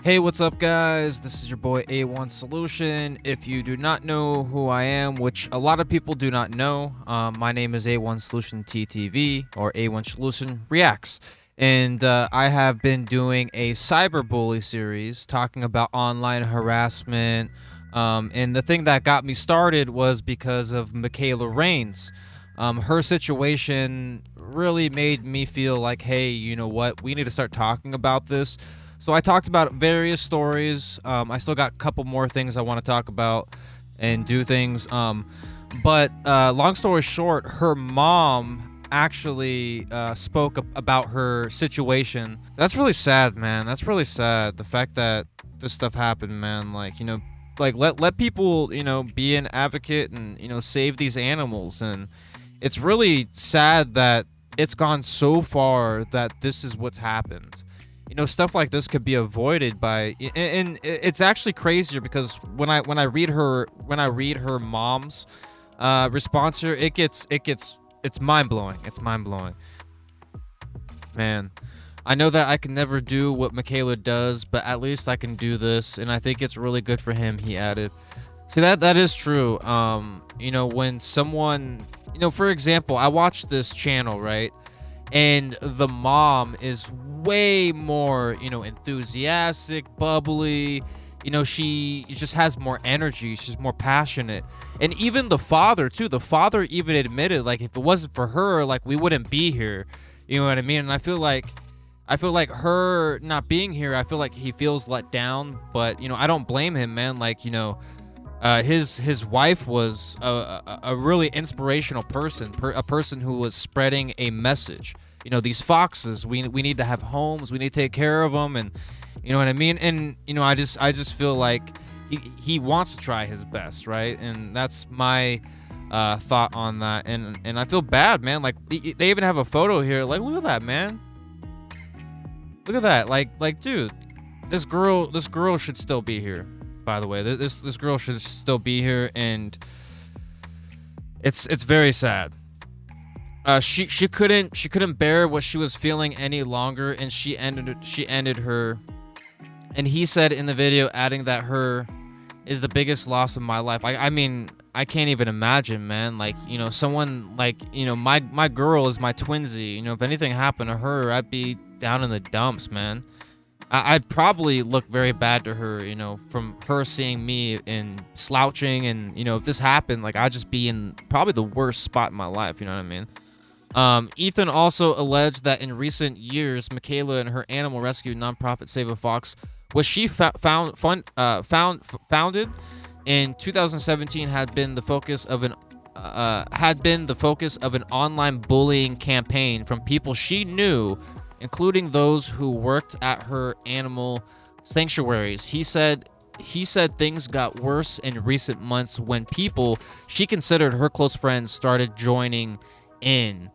Hey, what's up, guys? This is your boy A1 Solution. If you do not know who I am, which a lot of people do not know, my name is A1 Solution TTV or A1 Solution Reacts. And I have been doing a cyberbully series talking about online harassment. And the thing that got me started was because of Mikayla Reigns. Her situation really made me feel like, hey, you know what? We need to start talking about this. So I talked about various stories. I still got a couple more things I want to talk about and do things. But long story short, her mom actually spoke about her situation. That's really sad, man. That's really sad. The fact that this stuff happened, man. Like, you know, like let people, you know, be an advocate and, you know, save these animals. And it's really sad that it's gone so far that this is what's happened. You know, stuff like this could be avoided by, and it's actually crazier because when I read her mom's response here, it's mind-blowing. It's mind-blowing. Man, I know that I can never do what Mikayla does, but at least I can do this, and I think it's really good for him, he added. See, that is true. You know, when someone, you know, for example, I watched this channel, right? And the mom is way more, you know, enthusiastic, bubbly. You know, she just has more energy. She's more passionate. And even the father, too. The father even admitted, like, if it wasn't for her, like, we wouldn't be here. You know what I mean? And I feel like her not being here, I feel like he feels let down. But, you know, I don't blame him, man. Like, you know, his wife was a really inspirational person, a person who was spreading a message. You know, these foxes, we need to have homes, we need to take care of them, and you know what I mean. And you know, I just feel like he wants to try his best, right? And that's my thought on that. And I feel bad, man. Like they even have a photo here. Like, look at that, man. Look at that. Like, dude, this girl should still be here. By the way, this girl should still be here, and it's very sad. She couldn't bear what she was feeling any longer, and she ended her. And he said in the video, adding that her is the biggest loss of my life. I mean, I can't even imagine, man. Like, you know, someone like, you know, my girl is my twinsy. You know, if anything happened to her, I'd be down in the dumps, man. I'd probably look very bad to her, you know, from her seeing me in slouching. And, you know, if this happened, like, I'd just be in probably the worst spot in my life. You know what I mean? Ethan also alleged that in recent years, Mikayla and her animal rescue nonprofit Save a Fox, which she founded in 2017, had been the focus of an online bullying campaign from people she knew, including those who worked at her animal sanctuaries. He said things got worse in recent months when people she considered her close friends started joining in.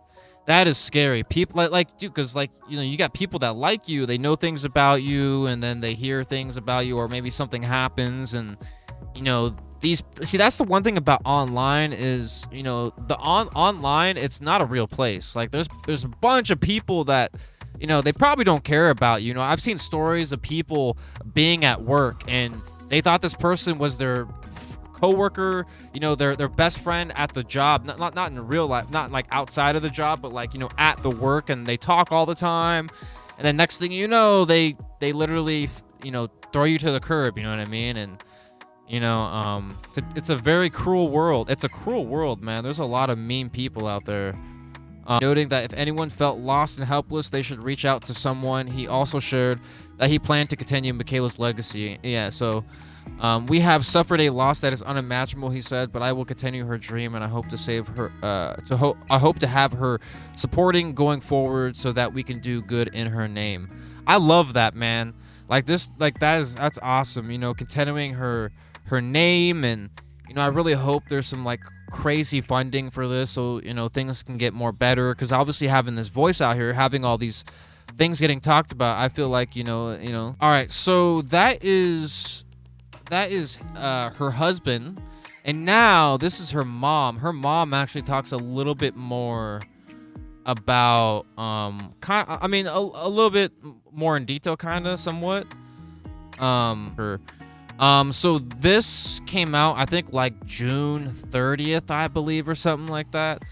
That is scary. People like dude, because, like, you know, you got people that like you, they know things about you, and then they hear things about you, or maybe something happens, and you know, that's the one thing about online is, you know, the online, it's not a real place. Like, there's a bunch of people that, you know, they probably don't care about you. You know, I've seen stories of people being at work and they thought this person was their coworker, you know, their best friend at the job, not in real life, not like outside of the job, but like, you know, at the work, and they talk all the time, and then next thing you know, they literally, you know, throw you to the curb. You know what I mean? And you know, it's a very cruel world. It's a cruel world, man. There's a lot of mean people out there. Noting that if anyone felt lost and helpless, they should reach out to someone. He also shared that he planned to continue Mikayla's legacy. Yeah, so we have suffered a loss that is unimaginable, he said, but I will continue her dream, and I hope to save her. I hope to have her supporting going forward, so that we can do good in her name. I love that, man. Like this, like that's awesome. You know, continuing her name, and you know, I really hope there's some like crazy funding for this, so you know, things can get more better. Because obviously, having this voice out here, having all these things getting talked about, I feel like, you know. All right, so that is her husband, and now this is her mom. Her mom actually talks a little bit more about a little bit more in detail, kind of, somewhat. So this came out, I think, like June 30th, I believe, or something like that.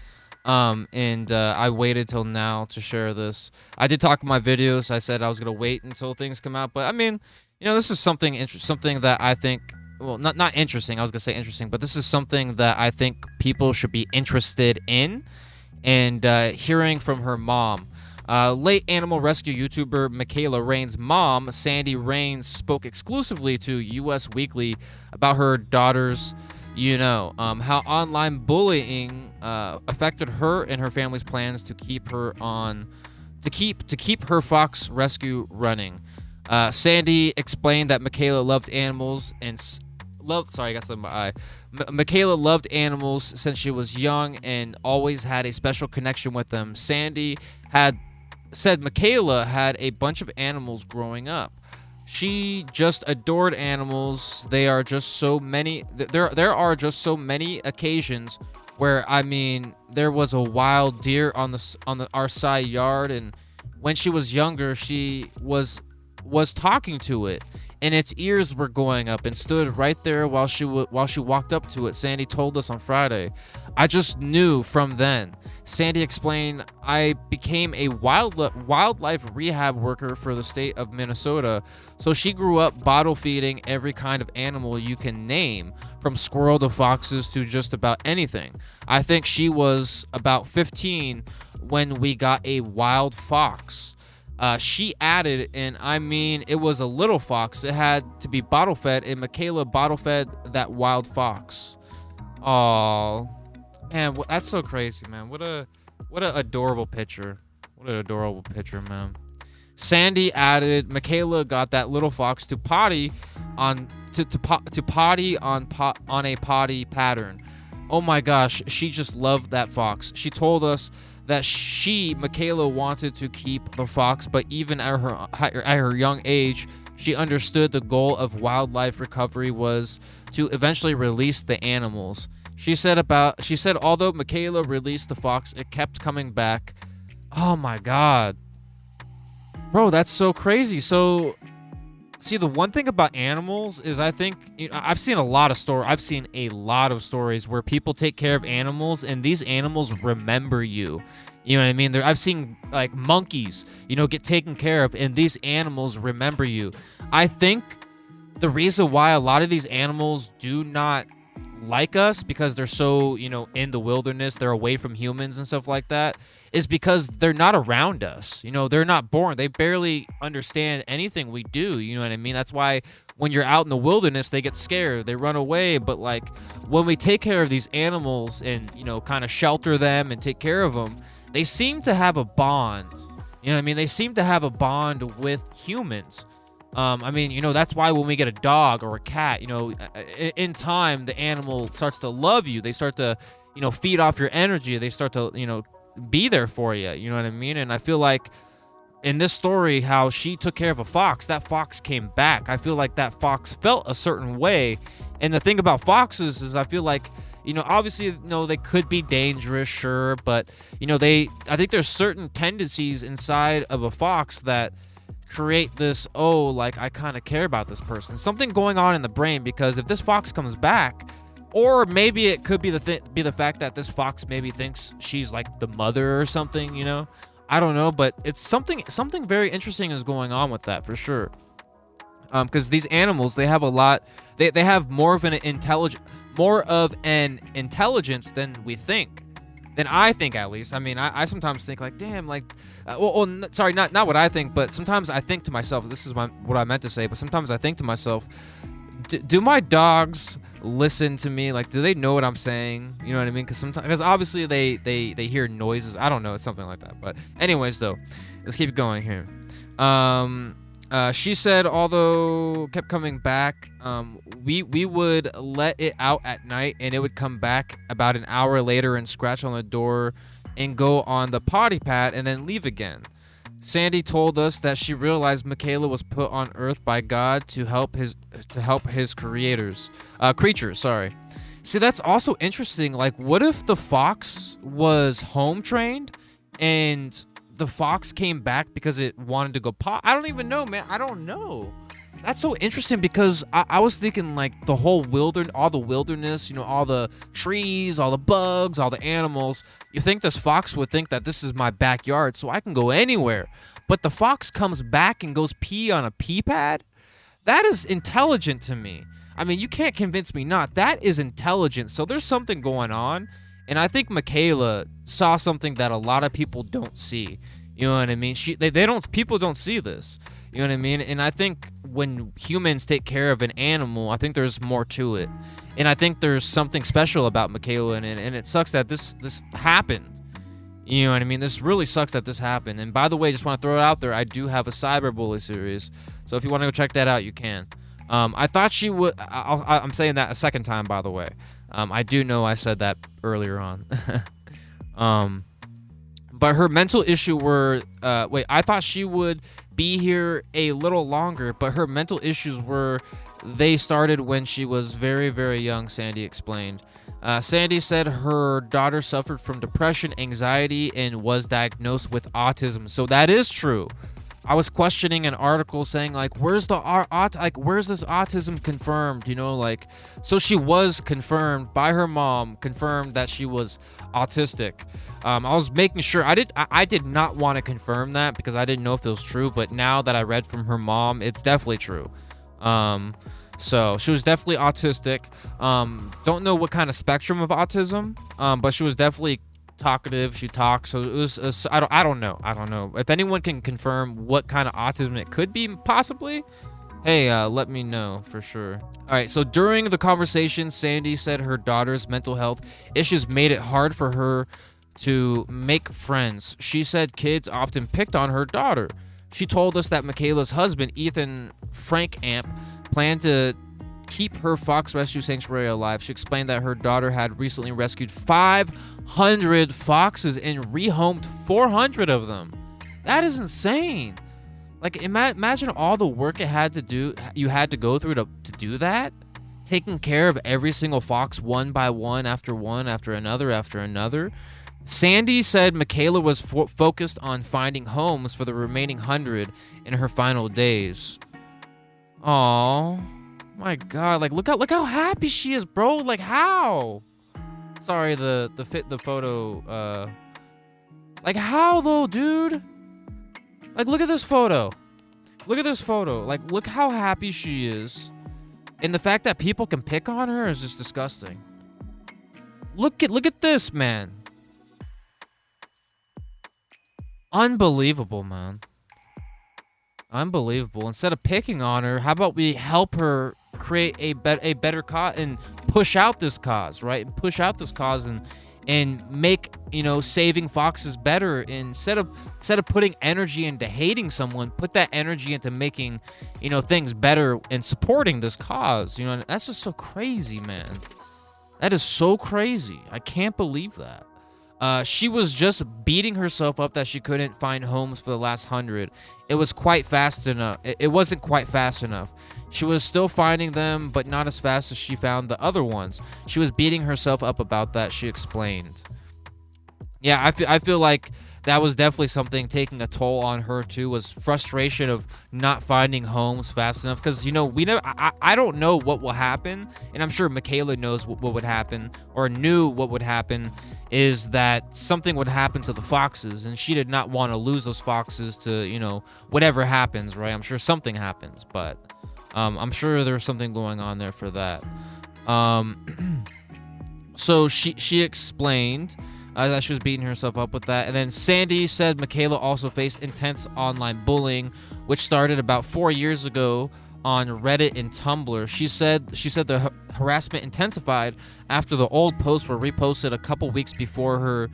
And I waited till now to share this. I did talk in my videos. I said I was gonna wait until things come out, but I mean, this is something that I think, well, not interesting. I was gonna say interesting, but this is something that I think people should be interested in, and hearing from her mom. Late animal rescue YouTuber Mikayla Rain's mom, Sandy Rains, spoke exclusively to US Weekly about her daughter's, how online bullying affected her and her family's plans to keep her her fox rescue running. Sandy explained that Mikayla loved animals and sorry, I got something in my eye. Mikayla loved animals since she was young and always had a special connection with them. Sandy said Mikayla had a bunch of animals growing up. She just adored animals. There are just so many occasions where, I mean, there was a wild deer on our side yard, and when she was younger, she was talking to it, and its ears were going up and stood right there while she walked up to it. Sandy told us on Friday. I just knew from then. Sandy explained, I became a wildlife rehab worker for the state of Minnesota, so she grew up bottle feeding every kind of animal you can name, from squirrel to foxes to just about anything. I think she was about 15 when we got a wild fox. She added, and I mean, it was a little fox. It had to be bottle fed, and Mikayla bottle fed that wild fox. Aww. Man, that's so crazy, man. What a adorable picture. What an adorable picture, man. Sandy added, Mikayla got that little fox to potty on a potty pattern. Oh my gosh, she just loved that fox. She told us that Mikayla, wanted to keep the fox, but even at her young age, she understood the goal of wildlife recovery was to eventually release the animals. She said although Mikayla released the fox, it kept coming back. Oh my god. Bro, that's so crazy. So, see, the one thing about animals is, I think, I've seen a lot of stories where people take care of animals and these animals remember you. You know what I mean? I've seen, like, monkeys, get taken care of, and these animals remember you. I think the reason why a lot of these animals do not like us, because they're so, in the wilderness, they're away from humans and stuff like that, is because they're not around us. They're not born. They barely understand anything we do. You know what I mean? That's why when you're out in the wilderness, they get scared. They run away. But, like, when we take care of these animals and, kind of shelter them and take care of them, they seem to have a bond. You know what I mean? They seem to have a bond with humans. I mean, that's why when we get a dog or a cat, in time, the animal starts to love you. They start to, feed off your energy. They start to, be there for you. You know what I mean? And I feel like in this story, how she took care of a fox, that fox came back. I feel like that fox felt a certain way. And the thing about foxes is, I feel like, obviously, they could be dangerous, sure. But, I think there's certain tendencies inside of a fox that create this, I kind of care about this person. Something going on in the brain, because if this fox comes back, or maybe it could be the fact that this fox maybe thinks she's like the mother or something, I don't know, but it's something very interesting is going on with that for sure. Because these animals, they have a lot, they have more of an intelligence than we think. Than I think, at least. I mean, I sometimes think, like, damn, like, sorry, not what I think, but sometimes I think to myself, this is what I meant to say, but sometimes I think to myself, do my dogs listen to me? Like, do they know what I'm saying? You know what I mean? Because obviously they hear noises. I don't know, it's something like that. But anyways, though, let's keep going here. She said, although kept coming back, we would let it out at night, and it would come back about an hour later and scratch on the door and go on the potty pad and then leave again. Sandy told us that she realized Mikayla was put on Earth by God to help his creatures. Sorry. See, that's also interesting. Like, what if the fox was home trained and the fox came back because it wanted to go pot? I don't even know, man. I don't know. That's so interesting because I was thinking like the whole all the wilderness, you know, all the trees, all the bugs, all the animals. You think this fox would think that this is my backyard, so I can go anywhere. But the fox comes back and goes pee on a pee pad? That is intelligent to me. I mean, you can't convince me not. That is intelligent. So there's something going on. And I think Mikayla saw something that a lot of people don't see. You know what I mean? They don't people don't see this. You know what I mean? And I think when humans take care of an animal, I think there's more to it. And I think there's something special about Mikayla, and it sucks that this happened. You know what I mean? This really sucks that this happened. And by the way, just want to throw it out there, I do have a cyberbully series. So if you want to go check that out, you can. I thought she would. I'm saying that a second time, by the way. I do know I said that earlier on. But her mental issue were. I thought she would be here a little longer, but her mental issues were. They started when she was very, very young, Sandy explained. Sandy said her daughter suffered from depression, anxiety, and was diagnosed with autism. So that is true. I was questioning an article saying like, where's this autism confirmed? You know, like, so she was confirmed by her mom, confirmed that she was autistic. I was making sure I did not want to confirm that because I didn't know if it was true, but now that I read from her mom, it's definitely true. So she was definitely autistic. Don't know what kind of spectrum of autism, but she was definitely talkative. She talks. So it was. I don't know. If anyone can confirm what kind of autism it could be, possibly, hey, let me know for sure. All right. So during the conversation, Sandy said her daughter's mental health issues made it hard for her to make friends. She said kids often picked on her daughter. She told us that Mikayla's husband, Ethan Frank Amp, planned to keep her fox rescue sanctuary alive. She explained that her daughter had recently rescued 500 foxes and rehomed 400 of them. That is insane. Like, imagine all the work you had to go through to do that. Taking care of every single fox one by one after another. Sandy said Mikayla was focused on finding homes for the remaining 100 in her final days. Oh my God! Like, look how happy she is, bro. Like, how? Sorry, the photo. Like, how though, dude? Like, look at this photo. Like, look how happy she is, and the fact that people can pick on her is just disgusting. Look at this, man. Unbelievable, man. Unbelievable. Instead of picking on her, how about we help her create a better cause and push out this cause, right? And push out this cause and make, you know, saving foxes better. Instead of putting energy into hating someone, put that energy into making, you know, things better and supporting this cause. You know, that's just so crazy, man. That is so crazy. I can't believe that. She was just beating herself up that she couldn't find homes for the last 100. It wasn't quite fast enough. She was still finding them, but not as fast as she found the other ones. She was beating herself up about that, she explained. Yeah, I feel like that was definitely something taking a toll on her too, was frustration of not finding homes fast enough. Because, you know, I don't know what will happen, and I'm sure Mikayla knows what would happen, or knew what would happen, is that something would happen to the foxes, and she did not want to lose those foxes to, you know, whatever happens, right? I'm sure something happens, but I'm sure there's something going on there for that. So she explained that she was beating herself up with that. And then Sandy said Mikayla also faced intense online bullying, which started about 4 years ago on Reddit and Tumblr. She said the harassment intensified after the old posts were reposted a couple weeks before her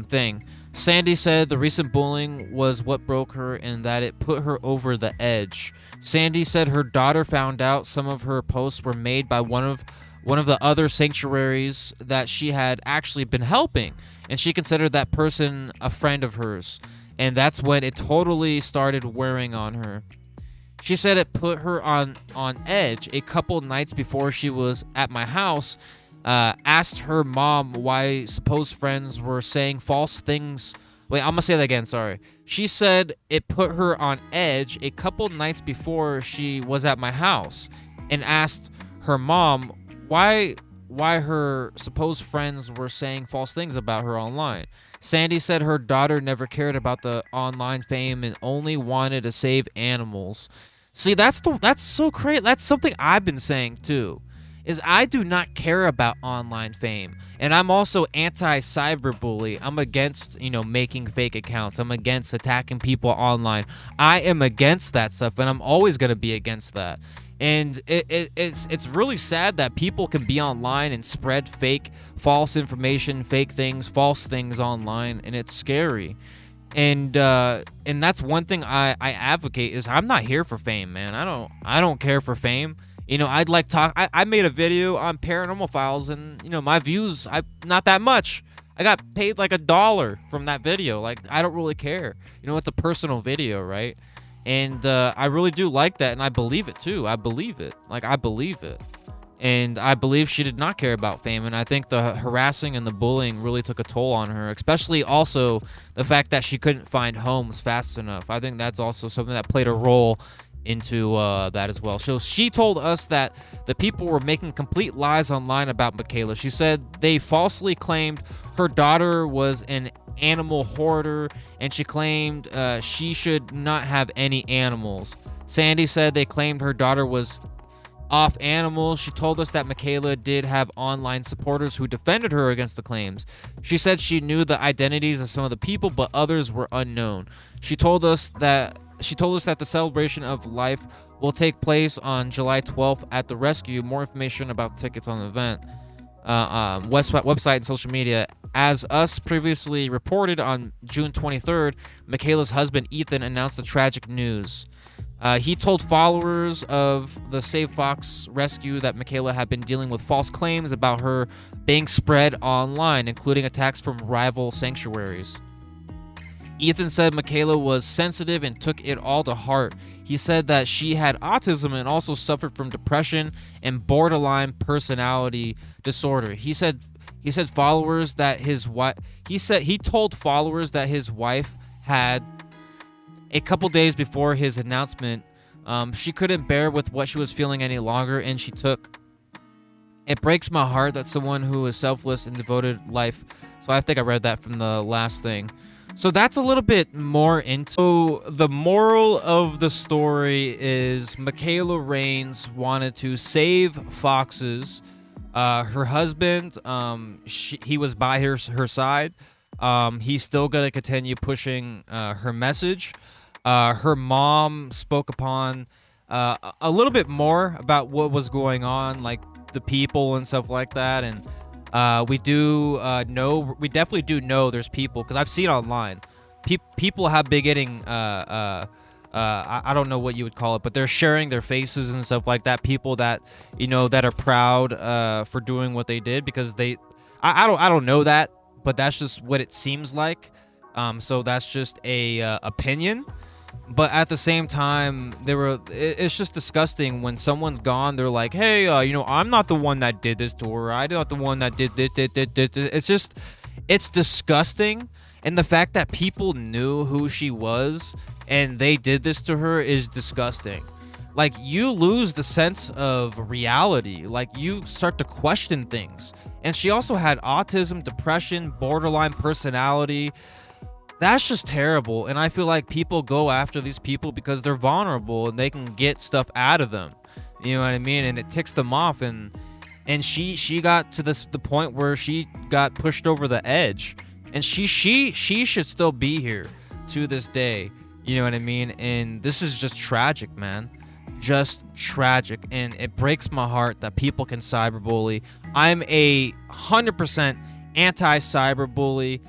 thing. Sandy said the recent bullying was what broke her and that it put her over the edge. Sandy said her daughter found out some of her posts were made by one of the other sanctuaries that she had actually been helping, and she considered that person a friend of hers, and that's when it totally started wearing on her. She said it put her on edge. A couple nights before she was at my house, asked her mom why supposed friends were saying false things Wait, I'm gonna say that again. Sorry. She said it put her on edge a couple nights before she was at my house, and asked her mom why her supposed friends were saying false things about her online. Sandy said her daughter never cared about the online fame and only wanted to save animals. See, that's so crazy. That's something I've been saying too. Is I do not care about online fame. And I'm also anti-cyberbully. I'm against, making fake accounts. I'm against attacking people online. I am against that stuff, and I'm always going to be against that. And it's really sad that people can be online and spread fake, false information, fake things, false things online, and it's scary. And that's one thing I advocate is I'm not here for fame, man. I don't care for fame. I'd like talk. I made a video on paranormal files, and my views, not that much. I got paid like $1 from that video. Like, I don't really care. It's a personal video, right? And I really do like that, and I believe it too. I believe it. I believe it. And I believe she did not care about fame, and I think the harassing and the bullying really took a toll on her, especially also the fact that she couldn't find homes fast enough. I think that's also something that played a role into that as well. So she told us that the people were making complete lies online about Mikayla. She said they falsely claimed her daughter was an animal hoarder, and she claimed she should not have any animals. Sandy said they claimed her daughter was off animals. She told us that Mikayla did have online supporters who defended her against the claims. She said she knew the identities of some of the people, but others were unknown. She told us that the celebration of life will take place on July 12th at the rescue. More information about tickets on the event. Website and social media. As us previously reported on June 23rd, Mikayla's husband Ethan announced the tragic news. He told followers of the Save Fox rescue that Mikayla had been dealing with false claims about her being spread online, including attacks from rival sanctuaries. Ethan said Mikayla was sensitive and took it all to heart. He said that she had autism and also suffered from depression and borderline personality disorder. He told followers that his wife had, a couple days before his announcement, she couldn't bear with what she was feeling any longer, and she took. It breaks my heart that someone who is selfless and devoted life. So I think I read that from the last thing. So that's a little bit more into. So the moral of the story is Mikayla Rains wanted to save foxes. Her husband, he was by her side. He's still gonna continue pushing her message. Her mom spoke upon a little bit more about what was going on, like the people and stuff like that. And we definitely do know there's people, because I've seen online, people have been getting I don't know what you would call it, but they're sharing their faces and stuff like that. People that that are proud for doing what they did, because I don't know that, but that's just what it seems like. So that's just a opinion. But at the same time, it's just disgusting when someone's gone. They're like, hey, I'm not the one that did this to her. I'm not the one that did this. It's disgusting. And the fact that people knew who she was and they did this to her is disgusting. Like, you lose the sense of reality. Like, you start to question things. And she also had autism, depression, borderline personality. That's just terrible. And I feel like people go after these people because they're vulnerable and they can get stuff out of them. You know what I mean? And it ticks them off. And she got to the point where she got pushed over the edge. And she should still be here to this day. You know what I mean? And this is just tragic, man. Just tragic. And it breaks my heart that people can cyberbully. I'm 100% anti-cyberbully.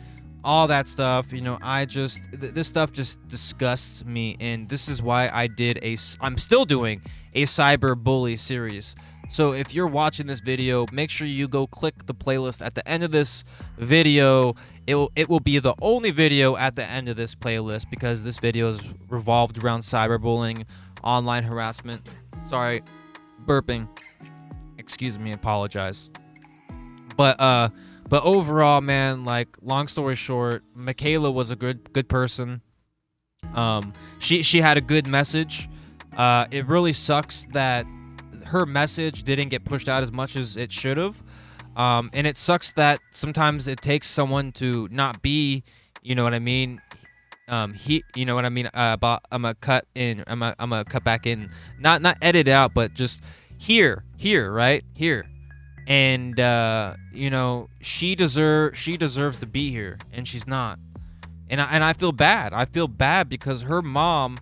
All that stuff, this stuff just disgusts me, and this is why I'm still doing a cyberbully series. So if you're watching this video, make sure you go click the playlist at the end of this video. It will be the only video at the end of this playlist, because this video is revolved around cyberbullying, online harassment. Sorry, burping. Excuse me, apologize. But But overall, man, like long story short, Mikayla was a good person. She had a good message. It really sucks that her message didn't get pushed out as much as it should have. And it sucks that sometimes it takes someone to not be, you know what I mean. You know what I mean. About I'm gonna cut in. I'm gonna cut back in. Not edit out, but just here, right here. And you know, she deserves to be here, and she's not. And I feel bad. I feel bad because her mom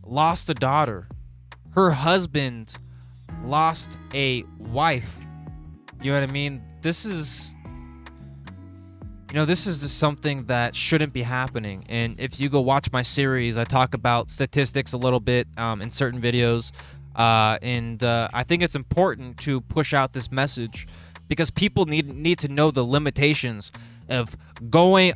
lost a daughter. Her husband lost a wife. You know what I mean? This is, you know, this is just something that shouldn't be happening. And if you go watch my series, I talk about statistics a little bit in certain videos. And I think it's important to push out this message because people need to know the limitations of going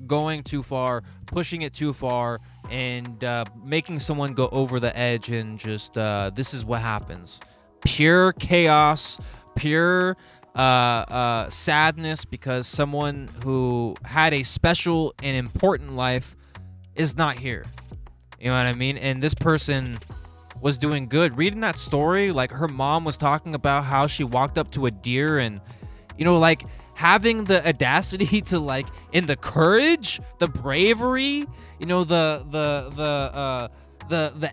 going too far, pushing it too far, and making someone go over the edge. And just this is what happens: pure chaos, pure sadness because someone who had a special and important life is not here. You know what I mean? And this person was doing good. Reading that story, like her mom was talking about how she walked up to a deer and, you know, like having the audacity to like, in the courage, the bravery, you know, the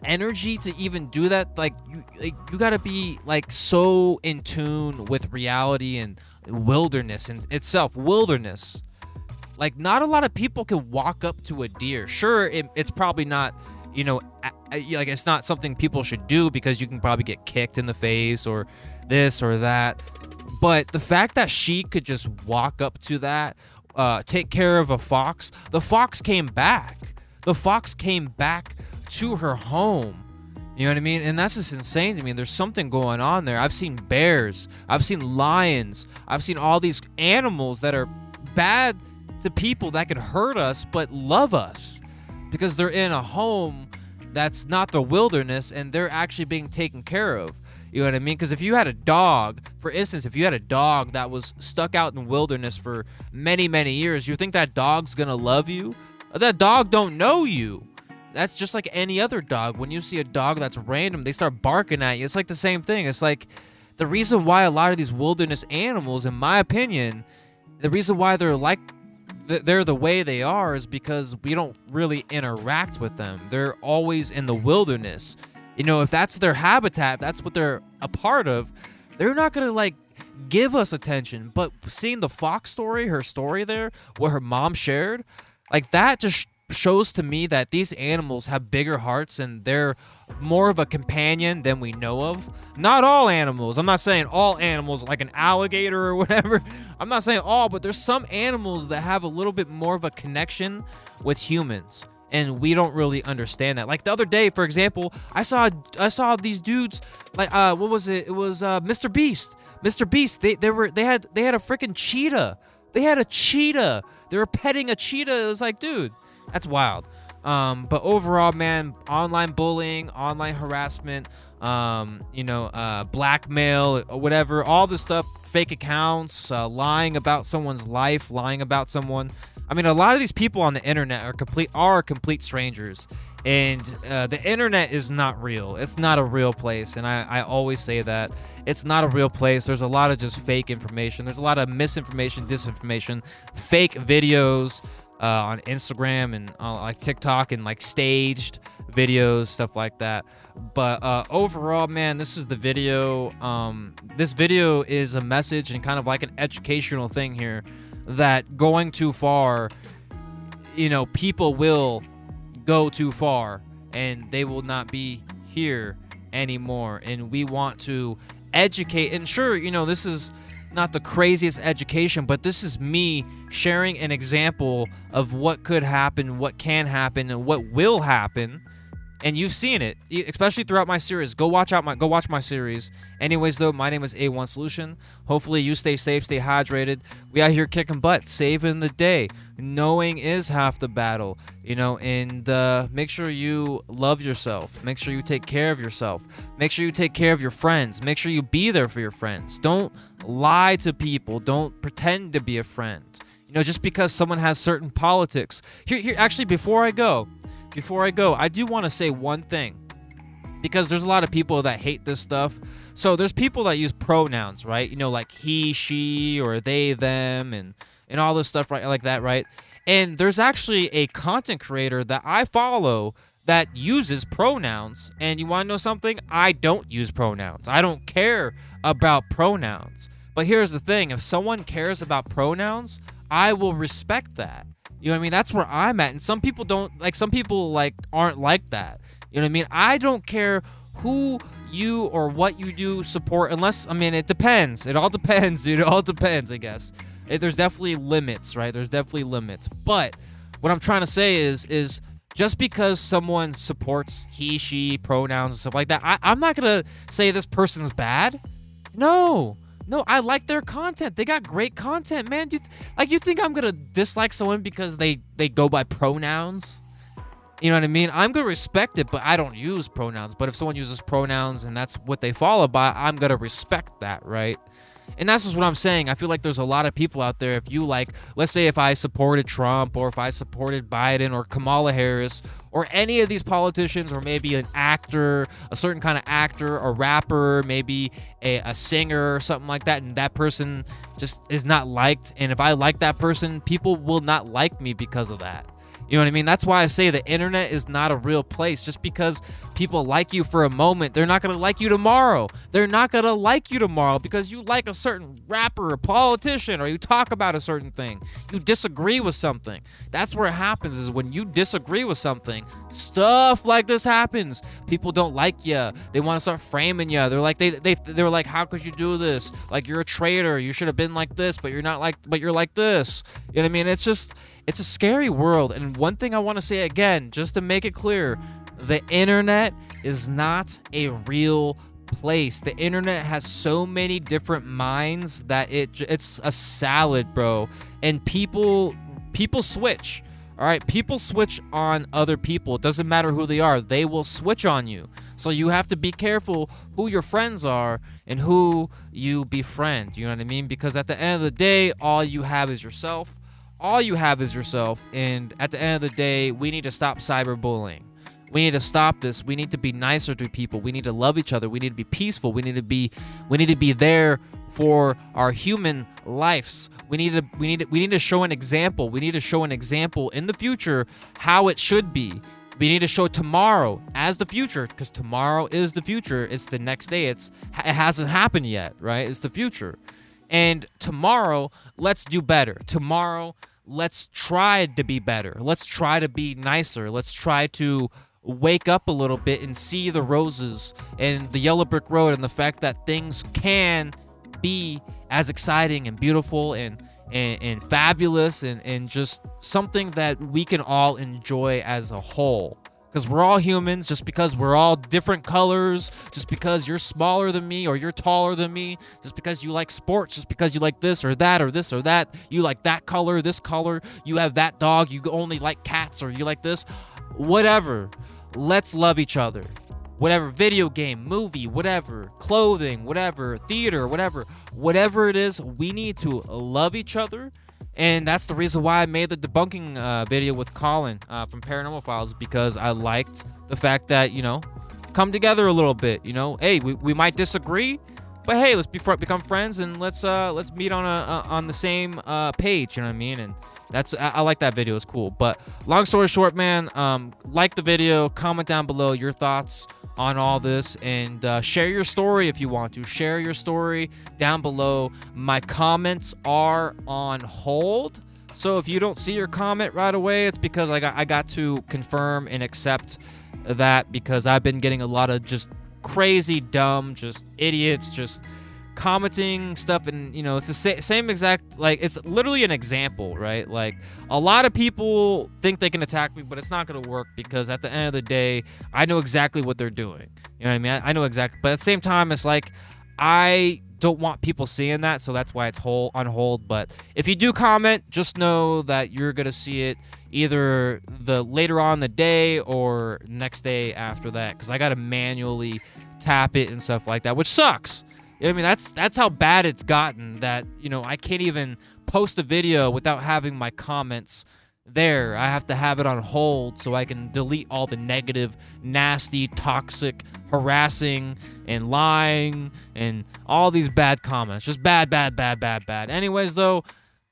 energy to even do that. Like you gotta be like so in tune with reality and wilderness and itself. Wilderness, like not a lot of people can walk up to a deer. Sure, it's probably not, you know, like it's not something people should do because you can probably get kicked in the face or this or that. But the fact that she could just walk up to that, take care of a fox, the fox came back. The fox came back to her home. You know what I mean? And that's just insane to me. There's something going on there. I've seen bears. I've seen lions. I've seen all these animals that are bad to people that could hurt us but love us because they're in a home that's not the wilderness and they're actually being taken care of. You know what I mean? Because if you had a dog, for instance, if you had a dog that was stuck out in the wilderness for many, many years, you think that dog's gonna love you? That dog don't know you. That's just like any other dog. When you see a dog that's random, they start barking at you. It's like the same thing. It's like the reason why a lot of these wilderness animals, in my opinion, the reason why they're the way they are is because we don't really interact with them. They're always in the wilderness. You know, if that's their habitat, that's what they're a part of, they're not gonna like give us attention. But seeing the fox story, her story there, what her mom shared, like that just shows to me that these animals have bigger hearts and they're more of a companion than we know of. Not all animals. I'm not saying all animals, like an alligator or whatever. I'm not saying all, but there's some animals that have a little bit more of a connection with humans. And we don't really understand that. Like the other day, for example, I saw these dudes, like what was it? It was Mr. Beast. Mr. Beast. They had a freaking cheetah. They had a cheetah. They were petting a cheetah. It was like, dude, that's wild. But overall, man, online bullying, online harassment, you know, blackmail, or whatever, all this stuff, fake accounts, lying about someone's life, lying about someone. I mean, a lot of these people on the internet are complete strangers, and the internet is not real. It's not a real place, and I always say that. It's not a real place. There's a lot of just fake information. There's a lot of misinformation, disinformation, fake videos on Instagram and like TikTok and like staged videos, stuff like that. But overall, man, this is the video. This video is a message and kind of like an educational thing here, that going too far, you know, people will go too far and they will not be here anymore. And we want to educate. And sure, you know, this is not the craziest education, but this is me sharing an example of what could happen, what can happen, and what will happen And you've seen it, especially throughout my series. Go watch my series. Anyways, though, my name is A1 Solution. Hopefully you stay safe, stay hydrated. We out here kicking butt, saving the day. Knowing is half the battle, and make sure you love yourself. Make sure you take care of yourself. Make sure you take care of your friends. Make sure you be there for your friends. Don't lie to people. Don't pretend to be a friend. Just because someone has certain politics. Here, actually, before I go, I do want to say one thing, because there's a lot of people that hate this stuff. So there's people that use pronouns, right? Like he, she, or they, them, and all this stuff, right? Like that, right? And there's actually a content creator that I follow that uses pronouns. And you want to know something? I don't use pronouns. I don't care about pronouns. But here's the thing. If someone cares about pronouns, I will respect that. You know what I mean? That's where I'm at. And some people don't, some people aren't like that. You know what I mean? I don't care who you or what you do support, unless, it depends. It all depends, dude. It all depends, I guess. There's definitely limits, right? There's definitely limits. But what I'm trying to say is just because someone supports he, she, pronouns and stuff like that, I'm not going to say this person's bad. No, I like their content. They got great content, man. You think I'm gonna dislike someone because they go by pronouns? You know what I mean? I'm gonna respect it, but I don't use pronouns. But if someone uses pronouns and that's what they follow by, I'm gonna respect that, right? And that's just what I'm saying. I feel like there's a lot of people out there. If you let's say if I supported Trump, or if I supported Biden or Kamala Harris or any of these politicians, or maybe an actor, a certain kind of actor, a rapper, maybe a singer or something like that, and that person just is not liked. And if I like that person, people will not like me because of that. You know what I mean? That's why I say the internet is not a real place. Just because people like you for a moment, they're not going to like you tomorrow. They're not going to like you tomorrow because you like a certain rapper or politician, or you talk about a certain thing. You disagree with something. That's where it happens, is when you disagree with something, stuff like this happens. People don't like you. They want to start framing you. They're like, they're like, how could you do this? Like, you're a traitor. You should have been like this, but you're not but you're like this. You know what I mean? It's a scary world. And one thing I want to say again, just to make it clear, the internet is not a real place. The internet has so many different minds that it's a salad, bro. And people switch. All right, people switch on other people. It doesn't matter who they are. They will switch on you. So you have to be careful who your friends are and who you befriend. You know what I mean? Because at the end of the day, all you have is yourself. All you have is yourself, and at the end of the day, we need to stop cyberbullying. We need to stop this. We need to be nicer to people. We need to love each other. We need to be peaceful. We need to be there for our human lives. We need to show an example. We need to show an example in the future how it should be. We need to show tomorrow as the future, because tomorrow is the future. It's the next day. It hasn't happened yet, right? It's the future. And tomorrow, let's do better. Tomorrow, let's try to be better. Let's try to be nicer. Let's try to wake up a little bit and see the roses and the yellow brick road, and the fact that things can be as exciting and beautiful and fabulous and just something that we can all enjoy as a whole. Because we're all humans. Just because we're all different colors, just because you're smaller than me or you're taller than me, just because you like sports, just because you like this or that or this or that, you like that color, this color, you have that dog, you only like cats, or you like this, whatever. Let's love each other. Whatever, video game, movie, whatever, clothing, whatever, theater, whatever it is, we need to love each other. And that's the reason why I made the debunking video with Colin from Paranormal Files, because I liked the fact that, come together a little bit, hey, we might disagree, but hey, let's become friends, and let's meet on the same page, you know what I mean? And I like that video. It's cool. But long story short, man, like the video, comment down below your thoughts on all this, and share your story if you want to. Share your story down below. My comments are on hold, so if you don't see your comment right away, it's because I got to confirm and accept that, because I've been getting a lot of just crazy dumb, just idiots, just commenting stuff, and it's the same exact, like, it's literally an example, right? Like, a lot of people think they can attack me, but it's not gonna work, because at the end of the day, I know exactly what they're doing. You know what I mean? I know exactly, but at the same time, it's like, I don't want people seeing that, so that's why it's on hold. But if you do comment, just know that you're gonna see it either the later on in the day or next day after that, because I gotta manually tap it and stuff like that, which sucks. You know what I mean? That's how bad it's gotten, that I can't even post a video without having my comments there. I have to have it on hold so I can delete all the negative, nasty, toxic, harassing, and lying, and all these bad comments. Just bad, bad, bad, bad, bad. Anyways, though,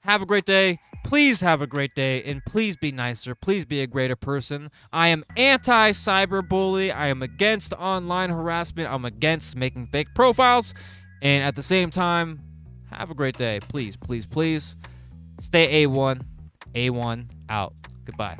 have a great day. Please have a great day, and please be nicer. Please be a greater person. I am anti-cyberbully. I am against online harassment. I'm against making fake profiles. And at the same time, have a great day. Please, please, please stay A1. A1 out. Goodbye.